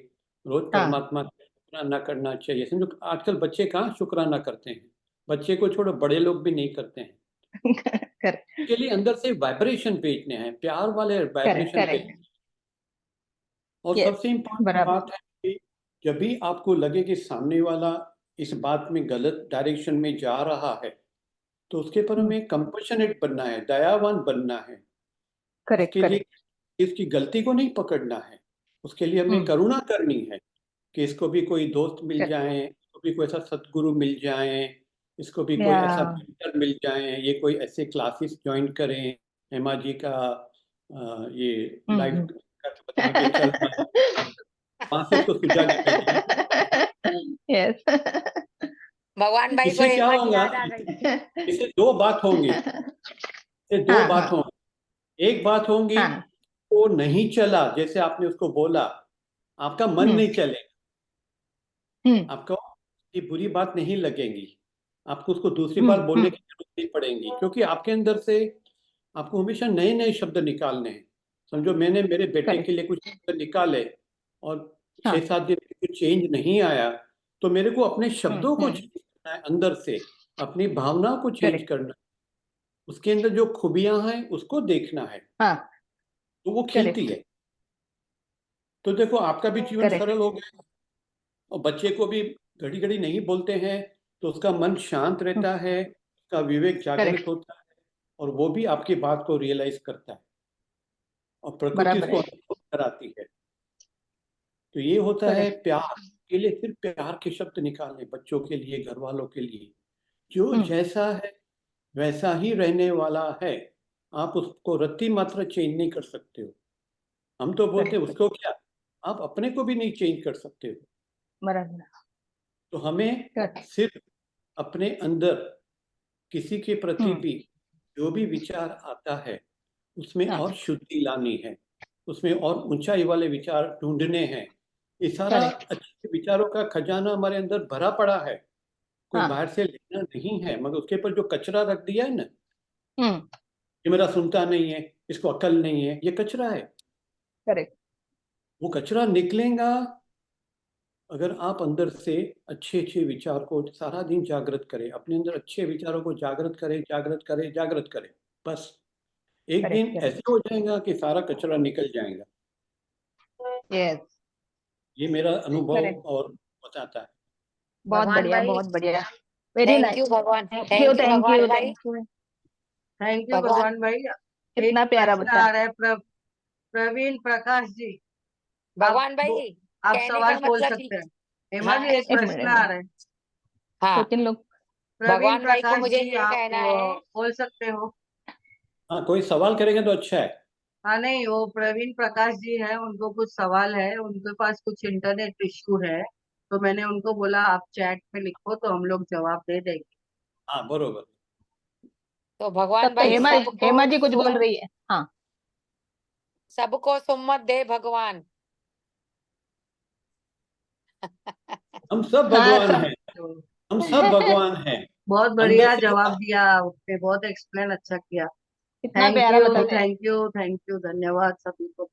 रोज हाँ परमात्मा का शुक्राना करना चाहिए। समझो आजकल बच्चे कहाँ शुक्राना करते हैं, बच्चे को छोड़ो बड़े लोग भी नहीं करते हैं। करेक्ट के लिए अंदर से वाइब्रेशन भेजने हैं, प्यार वाले करेक्ट वाइब्रेशन भेजने। करेक्ट और यस सबसे इम्पोर्टेंट बराबर बात है कि जब भी आपको लगे कि सामने वाला इस बात में गलत डायरेक्शन में जा रहा है, तो उसके पर हमें कंपैशनेट बनना है, दयावान बनना है। करेक्ट उसके लिए करेक्ट इसकी गलती को नहीं पकड़ना है, उसके लिए हमें हम्म करुणा करनी है कि इसको भी कोई दोस्त मिल करेक्ट जाए, इसको भी कोई ऐसा सदगुरु मिल जाए, इसको भी कोई या ऐसा मेंटर मिल जाए, ये कोई ऐसे क्लासेस ज्वाइन करें। हेमा जी का ये लाइफ हम्म का तो बता के चल रहा है, वहां से उसको सुझाव मिलेगी। यस भगवान भाई को इससे क्या हेमा जी होगा, याद आ गई। इससे 2 बात होंगी, इससे दो हाँ बात हाँ होंगी। एक बात होंगी, हाँ वो नहीं चला जैसे आपने उसको बोला, आपका मन हम्म नहीं चले, हम्म आपको ये बुरी बात नहीं लगेगी, आपको उसको दूसरी बार बोलने हम्म की जरूरत नहीं पड़ेगी, क्योंकि आपके अंदर से आपको हमेशा नए नए शब्द निकालने हैं। समझो मैंने मेरे बेटे के करेक्ट लिए कुछ शब्द निकाले और हाँ 6-7 दिन में कुछ चेंज नहीं आया, तो मेरे को अपने शब्दों को चेंज करना है, अंदर से अपनी भावना को चेंज करेक्ट करना है, उसके अंदर जो खूबियां हैं उसको देखना है, हाँ तो वो खिलती करेक्ट है। तो देखो आपका भी जीवन करेक्ट सरल हो गया, और बच्चे को भी घड़ी घड़ी नहीं बोलते हैं तो उसका मन शांत रहता है, उसका विवेक जागृत करेक्ट होता है, और वो भी आपकी बात को रियलाइज करता है और प्रकृति बराबर उसको है अनुभव कराती है। तो ये होता है करेक्ट प्यार के लिए सिर्फ प्यार के शब्द निकालें, बच्चों के लिए, घर वालों के लिए। जो जैसा है वैसा ही रहने वाला है, आप उसको रत्ती मात्र चेंज नहीं कर सकते हो। हम तो बोलते हैं उसको क्या, आप अपने को भी नहीं चेंज कर सकते हो। बराबर। तो हमें सिर्फ अपने अंदर किसी के प्रति भी जो भी विचार आता है उसमें हाँ। और शुद्धि लानी है, उसमें और ऊंचाई वाले विचार ढूंढने हैं। ये सारा Correct. अच्छे विचारों का खजाना हमारे अंदर भरा पड़ा है, कोई हाँ। बाहर से लेना नहीं है, मगर उसके ऊपर जो कचरा रख दिया है ना, हम्म। ये मेरा सुनता नहीं है, इसको अकल नहीं है, ये कचरा है। करेक्ट। वो कचरा निकलेगा अगर आप अंदर से अच्छे अच्छे विचार को सारा दिन जागृत करें, अपने अंदर अच्छे विचारों को जागृत करें, जागृत करें, जागृत करें। बस एक Correct, दिन correct. ऐसे हो जाएगा कि सारा कचरा निकल जाएगा। यस। ये मेरा अनुभव Correct. और बताता है। बहुत भगवान बढ़िया, भाई, बहुत बढ़िया। Very thank nice. यू भगवान, thank thank you, you thank भगवान यू, भाई। Thank you. थैंक यू भगवान भगवान भाई। एक कितना प्यारा प्रश्न बच्चा। आ रहा है प्रवीण प्रकाश जी, आप भगवान भाई, आप कहने सवाल का बोल मतलब सकते हैं। हेमा हाँ, जी, एक एक प्रश्न मिनट आ में रहा है। हाँ, सेकंड लोग। प्रवीण भगवान भाई को प्रकाश मुझे जी, ये आप कहना है। बोल सकते हो। हाँ, कोई सवाल करेंगे तो अच्छा है। हाँ नहीं, वो प्रवीण प्रकाश जी हैं, उनको कुछ सवाल है, उनके पास कुछ इंटरनेट इश्यू है, तो मैंने उनको बोला आप चैट पे लिखो तो हम लोग जवाब दे देंगे। हाँ बरोबर। तो तब भगवान तक भाई, हेमा जी कुछ बोल रही है। हाँ। सबको सुम्मत दे भगवान। हम सब हाँ, भगवान सब। हैं, हम सब भगवान हैं। बहुत अंदर बढ़िया से जवाब दिया आपने, बहुत एक्सप्लेन अच्छा किया। कितना प्यारा बता रहे हैं। थैंक यू, धन्यवाद सभी को।